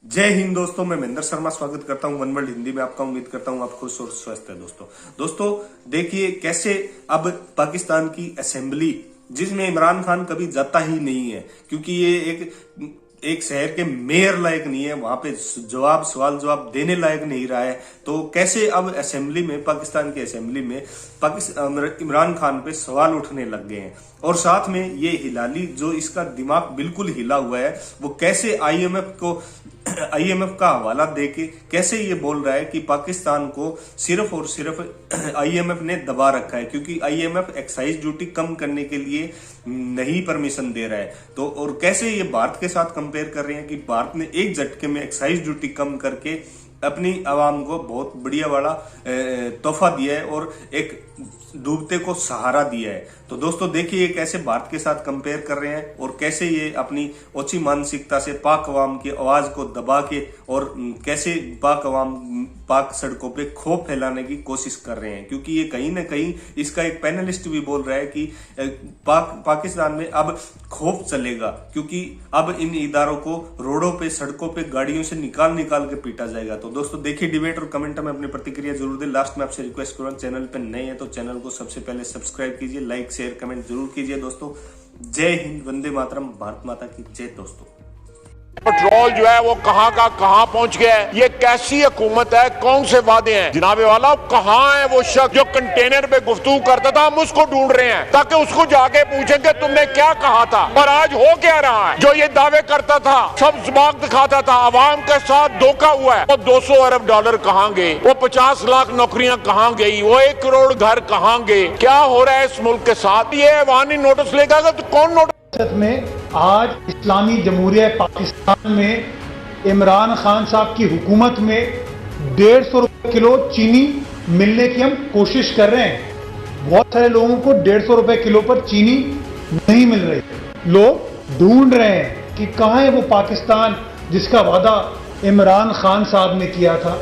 जय हिंद दोस्तों, मैं महेंद्र शर्मा स्वागत करता हूं वन वर्ल्ड हिंदी में आपका। उम्मीद करता हूं आप खुश और स्वस्थ है। दोस्तों देखिए कैसे अब पाकिस्तान की असेंबली, जिसमें इमरान खान कभी जाता ही नहीं है क्योंकि ये एक शहर के मेयर लायक नहीं है, वहां पे सवाल जवाब देने लायक नहीं रहा है। तो कैसे अब असेंबली में, पाकिस्तान की असेंबली में इमरान खान पे सवाल उठने लग गए हैं। और साथ में ये हिलाली, जो इसका दिमाग बिल्कुल हिला हुआ है, वो कैसे आईएमएफ का हवाला देके कैसे ये बोल रहा है कि पाकिस्तान को सिर्फ और सिर्फ आईएमएफ ने दबा रखा है, क्योंकि आईएमएफ एक्साइज ड्यूटी कम करने के लिए नहीं परमिशन दे रहा है। तो और कैसे ये भारत के साथ कंपेयर कर रहे हैं कि भारत ने एक झटके में एक्साइज ड्यूटी कम करके अपनी आवाम को बहुत बढ़िया वाला तोहफा दिया है और एक डूबते को सहारा दिया है। तो दोस्तों देखिए कैसे भारत के साथ कंपेयर कर रहे हैं और कैसे ये अपनी ओछी मानसिकता से पाक अवाम की आवाज को दबा के और कैसे पाक सड़कों पे खौफ फैलाने की कोशिश कर रहे हैं। क्योंकि ये कहीं ना कहीं, इसका एक पैनलिस्ट भी बोल रहा है कि पाकिस्तान में अब खौफ चलेगा, क्योंकि अब इन इदारों को रोडों पे, सड़कों पे गाड़ियों से निकाल के पीटा जाएगा। तो दोस्तों देखिए डिबेट और कमेंट में अपनी प्रतिक्रिया जरूर दें। लास्ट में आपसे रिक्वेस्ट करूंगा, चैनल पे नए हैं तो चैनल को सबसे पहले सब्सक्राइब कीजिए, लाइक शेयर कमेंट जरूर कीजिए। दोस्तों जय हिंद, वंदे मातरम, भारत माता की जय। दोस्तों पेट्रोल जो है वो कहां का कहां पहुंच गया है, ये कैसी हुकूमत है, कौन से वादे हैं जनाबे वाला। कहां है वो शख्स जो कंटेनर पे गुफ्तगू करता था, हम उसको ढूंढ रहे हैं ताकि उसको जाके पूछेंगे तुमने क्या कहा था और आज हो क्या रहा है। जो ये दावे करता था, सब जुबान दिखाता था, अवाम के साथ धोखा हुआ है। वो 200 अरब डॉलर कहां गए, वो 50 लाख नौकरियां कहां गई, वो 1 करोड़ घर कहां गए, क्या हो रहा है इस मुल्क के साथ। ये ऐवानी नोटिस लेगा तो कौन नोटिस में आज इस्लामी जमहूरिया पाकिस्तान में इमरान खान साहब की हुकूमत में 150 रुपए किलो चीनी मिलने की हम कोशिश कर रहे हैं। बहुत सारे लोगों को 150 रुपए किलो पर चीनी नहीं मिल रही। लोग ढूंढ रहे हैं कि कहां है वो पाकिस्तान जिसका वादा इमरान खान साहब ने किया था।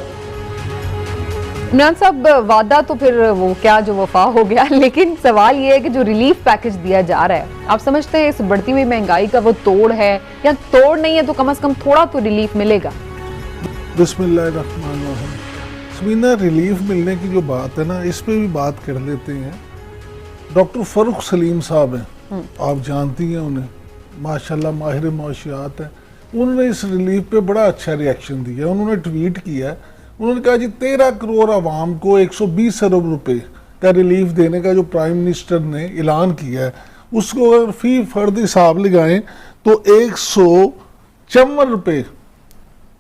इमरान साहब, वादा तो फिर वो क्या जो वफा हो गया, लेकिन सवाल ये है कि जो रिलीफ पैकेज दिया जा रहा है, आप समझते हैं इस बढ़ती हुई महंगाई का वो तोड़ है, या तोड़ नहीं है तो कम से कम थोड़ा तो रिलीफ मिलेगा? बिस्मिल्लाहिर्रहमानिर्रहीम। समीना, रिलीफ मिलने की जो बात है ना, इस पे भी बात कर लेते हैं। डॉक्टर फरूख सलीम साहब हैं, आप जानती हैं उन्हें, माशाल्लाह माहिर मौशियात है। उन्होंने इस रिलीफ पे बड़ा अच्छा रिएक्शन दिया। उन्होंने ट्वीट किया, उन्होंने कहा जी 13 करोड़ आवाम को 120 अरब रुपए का रिलीफ देने का जो प्राइम मिनिस्टर ने ऐलान किया है, उसको अगर फी फर्द हिसाब लगाएं तो 154 रुपये,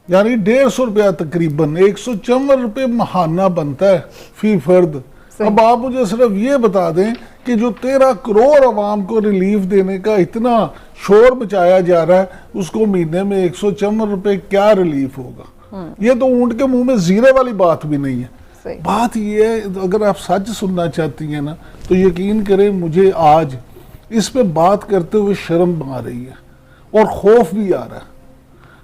यानी 150 रुपया, तकरीबन 154 रुपये महाना बनता है फी फर्द। अब आप मुझे सिर्फ ये बता दें कि जो 13 करोड़ आवाम को रिलीफ देने का इतना शोर मचाया जा रहा है, उसको महीने में 154 रुपये क्या रिलीफ होगा। ये तो ऊंट के मुंह में जीरे वाली बात भी नहीं है। बात ये है, अगर आप सच सुनना चाहती हैं ना, तो यकीन करें मुझे आज इस पे बात करते हुए शर्म आ रही है और खौफ भी आ रहा है।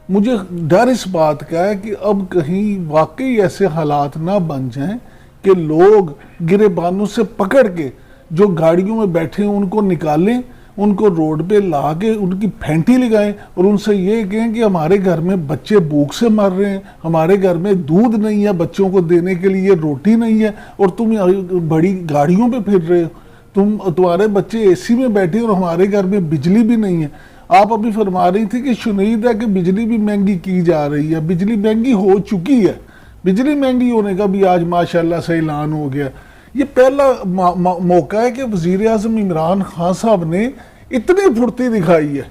मुझे डर इस बात का है कि अब कहीं वाकई ऐसे हालात ना बन जाएं कि लोग गिरेबानों से पकड़ के जो गाड़ियों में बैठे हैं उनको निकालें, उनको रोड पे ला के उनकी फेंटी लगाएं और उनसे ये कहें कि हमारे घर में बच्चे भूख से मर रहे हैं, हमारे घर में दूध नहीं है बच्चों को देने के लिए, रोटी नहीं है, और तुम बड़ी गाड़ियों पे फिर रहे हो, तुम्हारे बच्चे एसी में बैठे और हमारे घर में बिजली भी नहीं है। आप अभी फरमा रही थी कि शुनीद है कि बिजली भी महंगी की जा रही है। बिजली महंगी हो चुकी है, बिजली महंगी होने का भी आज माशाल्लाह से ऐलान हो गया। ये पहला मौका है कि वजीर आज़म इमरान खान साहब ने इतनी फुर्ती दिखाई है।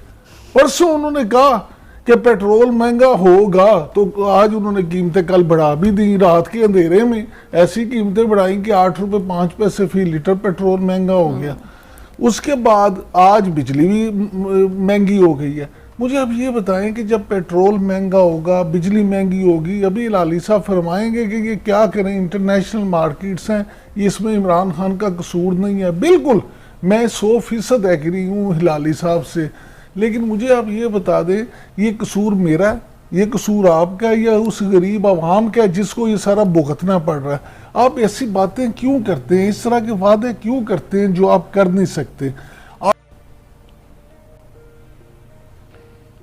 परसों उन्होंने कहा कि पेट्रोल महंगा होगा, तो आज उन्होंने कीमतें कल बढ़ा भी दी। रात के अंधेरे में ऐसी कीमतें बढ़ाई कि 8 रुपये 5 पैसे फी लीटर पेट्रोल महंगा हो गया। उसके बाद आज बिजली भी महंगी हो गई है। मुझे अब ये बताएं कि जब पेट्रोल महंगा होगा, बिजली महंगी होगी, अभी हिलाली साहब फरमाएंगे कि ये क्या करें, इंटरनेशनल मार्केट्स हैं, इसमें इमरान खान का कसूर नहीं है। बिल्कुल, मैं 100% एग्री हूँ हिलाली साहब से, लेकिन मुझे आप ये बता दें, ये कसूर मेरा है, ये कसूर आपका है, या उस गरीब आवाम का है जिसको ये सारा भुगतना पड़ रहा है। आप ऐसी बातें क्यों करते हैं, इस तरह के वादे क्यों करते हैं जो आप कर नहीं सकते।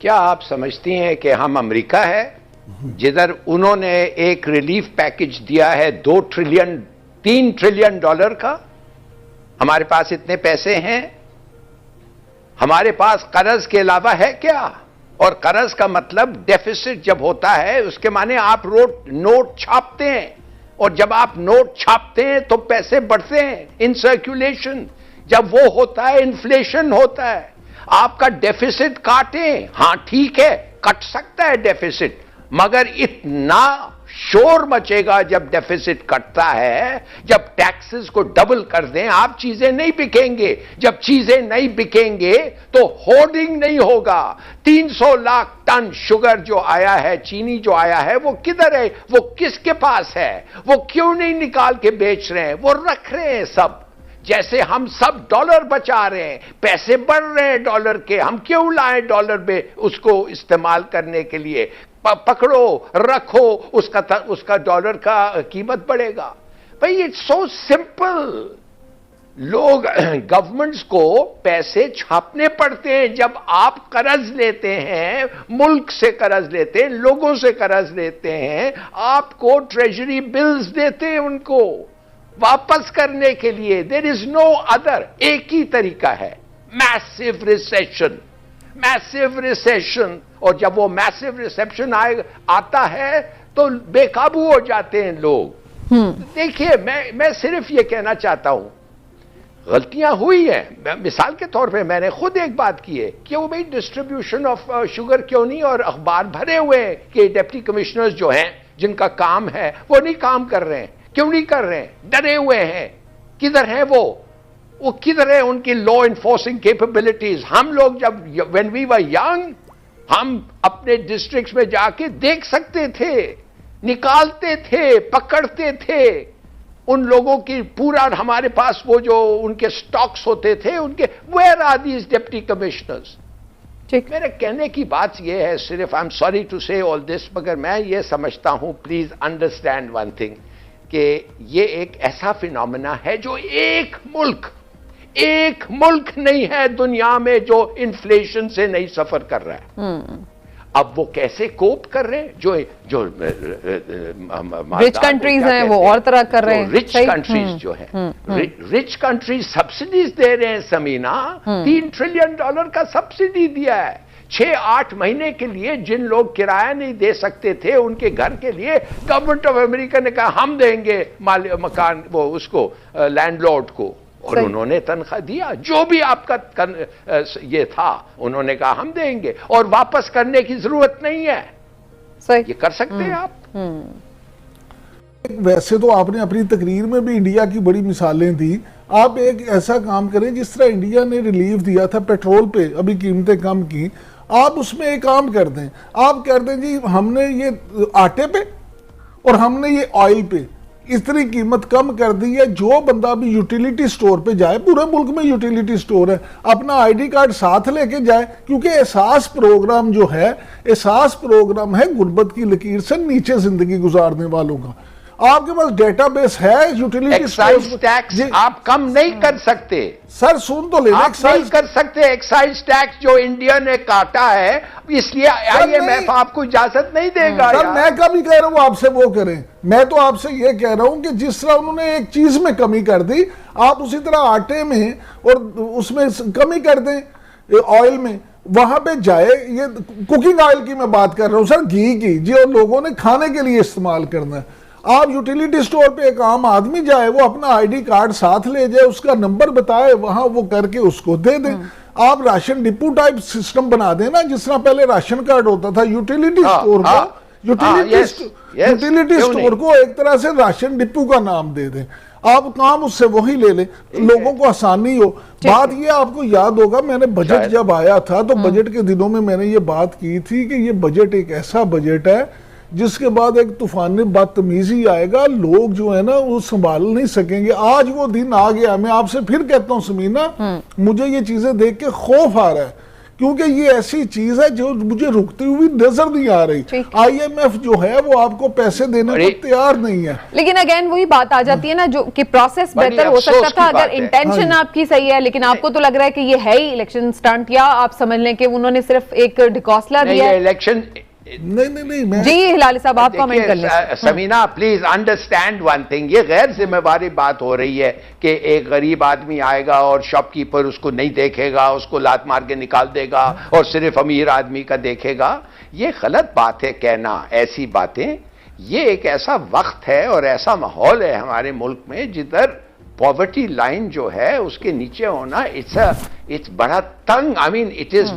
क्या आप समझती हैं कि हम अमेरिका है? जिधर उन्होंने एक रिलीफ पैकेज दिया है 3 ट्रिलियन डॉलर का, हमारे पास इतने पैसे हैं? हमारे पास कर्ज के अलावा है क्या? और कर्ज का मतलब डेफिसिट जब होता है उसके माने आप नोट छापते हैं, और जब आप नोट छापते हैं तो पैसे बढ़ते हैं इन सर्कुलेशन। जब वो होता है इन्फ्लेशन होता है। आपका डेफिसिट काटें, हां ठीक है कट सकता है डेफिसिट, मगर इतना शोर मचेगा जब डेफिसिट कटता है, जब टैक्सेस को डबल कर दें, आप चीजें नहीं बिकेंगे। जब चीजें नहीं बिकेंगे तो होर्डिंग नहीं होगा। 300 लाख टन शुगर जो आया है, चीनी जो आया है, वो किधर है? वो किसके पास है? वो क्यों नहीं निकाल के बेच रहे हैं? वो रख रहे हैं सब। जैसे हम सब डॉलर बचा रहे हैं, पैसे बढ़ रहे हैं डॉलर के, हम क्यों लाएं डॉलर में उसको इस्तेमाल करने के लिए? पकड़ो रखो, उसका डॉलर का कीमत बढ़ेगा। भाई इट्स सो सिंपल। लोग गवर्नमेंट्स को पैसे छापने पड़ते हैं। जब आप कर्ज लेते हैं, मुल्क से कर्ज लेते हैं, लोगों से कर्ज लेते हैं, आपको ट्रेजरी बिल्स देते हैं उनको वापस करने के लिए। There is no other. एक ही तरीका है, मैसिव रिसेशन। मैसिव रिसेशन, और जब वो मैसिव रिसेप्शन आता है तो बेकाबू हो जाते हैं लोग। देखिए मैं सिर्फ ये कहना चाहता हूं, गलतियां हुई हैं। मिसाल के तौर पे मैंने खुद एक बात की है, क्यों भाई डिस्ट्रीब्यूशन ऑफ शुगर क्यों नहीं? और अखबार भरे हुए हैं कि डिप्टी कमिश्नर्स जो हैं, जिनका काम है, वो नहीं काम कर रहे हैं। क्यों नहीं कर रहे हैं? डरे हुए हैं। किधर हैं वो किधर है उनकी लॉ इन्फोर्सिंग कैपेबिलिटीज? हम लोग जब व्हेन वी वर यंग, हम अपने डिस्ट्रिक्ट्स में जाके देख सकते थे, निकालते थे, पकड़ते थे उन लोगों की। पूरा हमारे पास वो जो उनके स्टॉक्स होते थे उनके। Where are these deputy commissioners? मेरे कहने की बात यह है, सिर्फ I am sorry to say all this, मगर मैं ये समझता हूं, प्लीज अंडरस्टैंड वन थिंग, कि ये एक ऐसा फिनोमेना है जो एक मुल्क नहीं है दुनिया में जो इन्फ्लेशन से नहीं सफर कर रहा है। अब वो कैसे कोप कर रहे हैं? जो रिच कंट्रीज हैं वो और तरह कर रहे हैं। रिच कंट्रीज जो है, रिच कंट्रीज सब्सिडीज दे रहे हैं समीना। 3 ट्रिलियन डॉलर का सब्सिडी दिया है 6-8 महीने के लिए। जिन लोग किराया नहीं दे सकते थे उनके घर के लिए गवर्नमेंट ऑफ अमेरिका ने कहा हम देंगे मकान, वो उसको लैंडलॉर्ड को, और उन्होंने तनख्वाह दिया। जो भी आपका ये था उन्होंने कहा हम देंगे, और वापस करने की जरूरत नहीं है। ये कर सकते हैं आप। वैसे तो आपने अपनी तकरीर में भी इंडिया की बड़ी मिसालें दी। आप एक ऐसा काम करें, जिस तरह इंडिया ने रिलीफ दिया था पेट्रोल पे, अभी कीमतें कम की, आप उसमें एक काम कर दें। आप कर दें जी, हमने ये आटे पे और हमने ये ऑयल पे इतनी कीमत कम कर दी है। जो बंदा भी यूटिलिटी स्टोर पे जाए, पूरे मुल्क में यूटिलिटी स्टोर है, अपना आईडी कार्ड साथ लेके जाए, क्योंकि एहसास प्रोग्राम जो है, एहसास प्रोग्राम है गुर्बत की लकीर से नीचे जिंदगी गुजारने वालों का। आपके पास डेटाबेस है यूटिलिटी एक्साइज टैक्स आप कम नहीं कर सकते। सर सुन तो ले, आप नहीं कर सकते एक्साइज टैक्स जो इंडिया ने काटा है, इसलिए IMF आपको इजाजत नहीं देगा। सर मैं कभी कह रहा हूं आपसे वो करें। मैं तो आपसे ये कह रहा हूं कि जिस तरह उन्होंने एक चीज में कमी कर दी, आप उसी तरह आटे में और उसमें कमी कर दें, ऑयल में, वहां पे जाए। ये कुकिंग ऑयल की मैं बात कर रहा हूं सर, घी की, जो लोगों ने खाने के लिए इस्तेमाल करना है। आप यूटिलिटी स्टोर पे एक आम आदमी जाए, वो अपना आईडी कार्ड साथ ले जाए, उसका नंबर बताए, वहां वो करके उसको दे दें। आप राशन डिपो टाइप सिस्टम बना देना, जिस तरह पहले राशन कार्ड होता था। यूटिलिटी स्टोर को यूटिलिटी स्टोर को एक तरह से राशन डिपो का नाम दे दें। आप काम उससे वही ले लें, लोगों को आसानी हो। बात ये आपको याद होगा, मैंने बजट जब आया था तो बजट के दिनों में मैंने ये बात की थी कि ये बजट एक ऐसा बजट है जिसके बाद एक तूफानी बदतमीजी आएगा, लोग जो है ना वो संभाल नहीं सकेंगे। आज वो दिन आ गया। मैं आपसे फिर कहता हूं समीना, मुझे ये चीजें देख के खौफ आ रहा है, क्योंकि ये ऐसी चीज है जो मुझे रुकती हुई नजर नहीं आ रही। IMF जो है वो आपको पैसे देने को तैयार नहीं है। लेकिन अगेन वही बात आ जाती है ना, जो कि प्रोसेस बेहतर हो सकता था अगर इंटेंशन आपकी सही है। लेकिन आपको तो लग रहा है कि ये है ही इलेक्शन स्टंट, या आप समझ लें कि उन्होंने सिर्फ एक ढकोसला दिया। नहीं मैं जी हिलाली साहब आप कमेंट कर लें। Sameena please understand one thing, ये गैर जिम्मेवारी बात हो रही है कि एक गरीब आदमी आएगा और शॉपकीपर उसको नहीं देखेगा, उसको लात मार के निकाल देगा और सिर्फ अमीर आदमी का देखेगा। ये गलत बात है कहना ऐसी बातें। ये एक ऐसा वक्त है और ऐसा माहौल है हमारे मुल्क में जिधर पॉवर्टी लाइन जो है उसके नीचे होना इट्स बड़ा तंग। आई मीन इट इज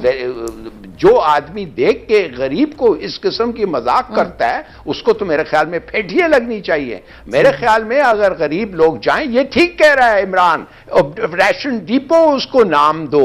जो आदमी देख के गरीब को इस किस्म की मजाक करता है उसको तो मेरे ख्याल में फेंटियां लगनी चाहिए। मेरे ख्याल में अगर गरीब लोग जाएं, ये ठीक कह रहा है इमरान, राशन डिपो उसको नाम दो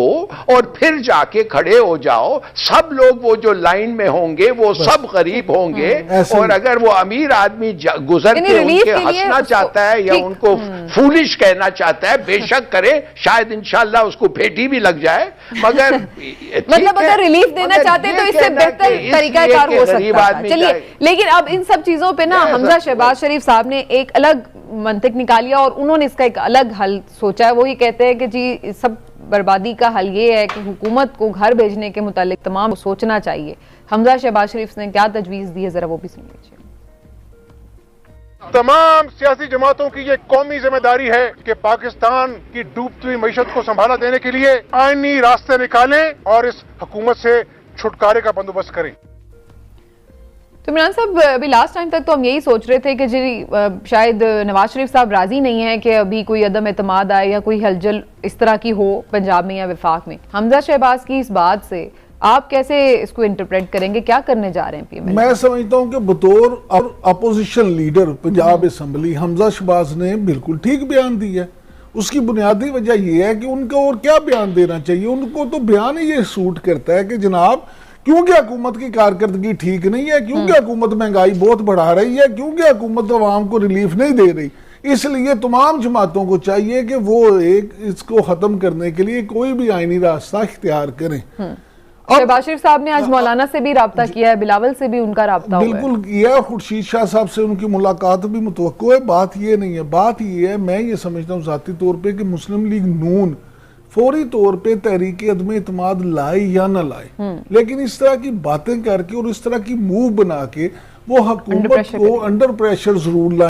और फिर जाके खड़े हो जाओ। सब लोग वो जो लाइन में होंगे वो सब गरीब होंगे और अगर वो अमीर आदमी गुजर के उनके हंसना चाहता है या उनको फूलिश कहना चाहता है, बेशक करे, शायद इंशाल्लाह उसको फेंटी भी लग जाए, मगर मतलब अगर रिलीफ देना चाहते तो इससे बेहतर तरीकाकार हो सकता है। चलिए, लेकिन अब इन सब चीजों पे ना हमजा शहबाज शरीफ साहब ने एक अलग मंतिक निकालिया और उन्होंने इसका एक अलग हल सोचा है। वो ही कहते हैं कि जी सब बर्बादी का हल ये है कि हुकूमत को घर भेजने के मुतालिक तमाम सोचना चाहिए। हमजा शहबाज शरीफ ने क्या तजवीज़ दी है, जरा वो भी सुन लीजिए। तमाम सियासी जमातों की ये कौमी जिम्मेदारी है कि पाकिस्तान की डूबती हुई मईशत को संभाला देने के लिए आईनी रास्ते निकालें और इस हुकूमत से छुटकारे का बंदोबस्त करें। तो इमरान साहब, अभी लास्ट टाइम तक तो हम यही सोच रहे थे कि जी शायद नवाज शरीफ साहब राजी नहीं है कि अभी कोई अदम एतमाद आए या कोई हलचल इस तरह की हो पंजाब में या वफाक में। हमजा शहबाज की इस बात से आप कैसे इसको इंटरप्रेट करेंगे, क्या करने जा रहे हैं पीएम? मैं समझता हूं कि बतौर opposition leader Punjab assembly Hamza Shahbaz ने बिल्कुल ठीक बयान दिया है। उसकी बुनियादी वजह यह है कि उनको और क्या बयान देना चाहिए, उनको तो बयान ही ये सूट करता है कि जनाब क्योंकि हुकूमत की कारकर्दगी ठीक नहीं है, क्योंकि हुकूमत महंगाई बहुत बढ़ा रही है, क्योंकि हुकूमत अवाम को रिलीफ नहीं दे रही, इसलिए तमाम जमातों को चाहिए कि वो एक इसको खत्म करने के लिए कोई भी आईनी रास्ता इख्तियार करें। शहबाज शरीफ साहब ने आज मौलाना से भी राब्ता किया है, बिलावल से भी उनका राब्ता हुआ है। बिल्कुल किया, खुर्शीद शाह साहब से उनकी मुलाकात भी मुतवक्को है। बात ये नहीं है, बात ये है, मैं ये समझता हूँ ज़ाती तौर पे कि मुस्लिम लीग नून फौरी तौर पे तहरीक अदम एतमाद लाए या ना लाए, लेकिन इस तरह की बातें करके और इस तरह की मूव बना के वो हुकूमत को अंडर प्रेशर जरूर लाए।